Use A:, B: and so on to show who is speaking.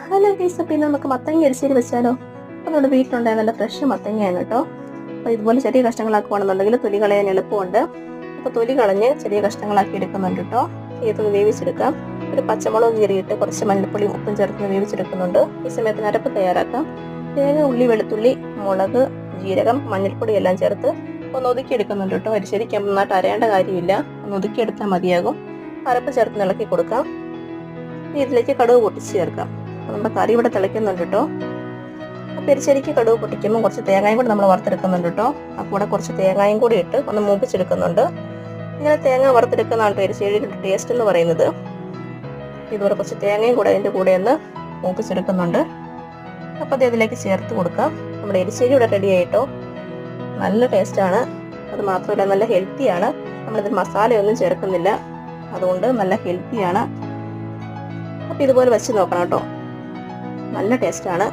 A: Hello guys, അപ്പോൾ ഇന്ന് നമുക്ക് മത്തങ്ങ എരിശ്ശേരി വെച്ചാലോ? അപ്പോൾ നമ്മുടെ വീട്ടിലുണ്ടായ നല്ല ഫ്രഷ് മത്തങ്ങയാണ് കേട്ടോ. അപ്പോൾ ഇതുപോലെ ചെറിയ കഷ്ണങ്ങളാക്കുകയാണെന്നുണ്ടെങ്കിൽ തൊലി കളയാൻ എളുപ്പമുണ്ട്. അപ്പോൾ തൊലി കളഞ്ഞ് ചെറിയ കഷ്ണങ്ങളാക്കി എടുക്കുന്നുണ്ട് കേട്ടോ. ഇതൊന്ന് വേവിച്ചെടുക്കാം. ഒരു പച്ചമുളക് കീറിയിട്ട് കുറച്ച് മഞ്ഞൾപ്പൊടിയും ഉപ്പും ചേർത്ത് വേവിച്ചെടുക്കുന്നുണ്ട്. ഈ സമയത്ത് അരപ്പ് തയ്യാറാക്കാം. തേങ്ങ, ഉള്ളി, വെളുത്തുള്ളി, മുളക്, ജീരകം, മഞ്ഞൾപ്പൊടി എല്ലാം ചേർത്ത് ഒന്ന് ഒതുക്കിയെടുക്കുന്നുണ്ട് കേട്ടോ. അരിശരിക്കാൻ നന്നായിട്ട് അരയേണ്ട കാര്യമില്ല, ഒന്ന് ഒതുക്കിയെടുത്താൽ മതിയാകും. അരപ്പ് ചേർത്ത് ഇളക്കി കൊടുക്കാം. ഇതിലേക്ക് കടുക് പൊട്ടിച്ച് ചേർക്കാം. നമ്മുടെ കറി ഇവിടെ തിളയ്ക്കുന്നുണ്ട് കേട്ടോ. അപ്പോൾ എരിശ്ശേരിക്ക് കടുക് പൊട്ടിക്കുമ്പോൾ കുറച്ച് തേങ്ങയും കൂടി നമ്മൾ വറുത്തെടുക്കുന്നുണ്ട് കേട്ടോ. അപ്പോൾ കൂടെ കുറച്ച് തേങ്ങയും കൂടി ഇട്ട് ഒന്ന് മൂപ്പിച്ചെടുക്കുന്നുണ്ട്. ഇങ്ങനെ തേങ്ങ വറുത്തെടുക്കുന്നതാണ് എരിശ്ശേരിയുടെ ടേസ്റ്റ് എന്ന് പറയുന്നത്. ഇതുപോലെ കുറച്ച് തേങ്ങയും കൂടെ അതിൻ്റെ കൂടെ ഒന്ന് മൂപ്പിച്ചെടുക്കുന്നുണ്ട്. അപ്പോൾ അത് ഇതിലേക്ക് ചേർത്ത് കൊടുക്കാം. നമ്മുടെ എരിശ്ശേരി ഇവിടെ റെഡി ആയിട്ടോ. നല്ല ടേസ്റ്റാണ്. അത് മാത്രമല്ല നല്ല ഹെൽത്തിയാണ്. നമ്മളിതിൽ മസാലയൊന്നും ചേർക്കുന്നില്ല, അതുകൊണ്ട് നല്ല ഹെൽത്തിയാണ്. അപ്പോൾ ഇതുപോലെ വെച്ച് നോക്കണം കേട്ടോ. നല്ല ടേസ്റ്റാണ്.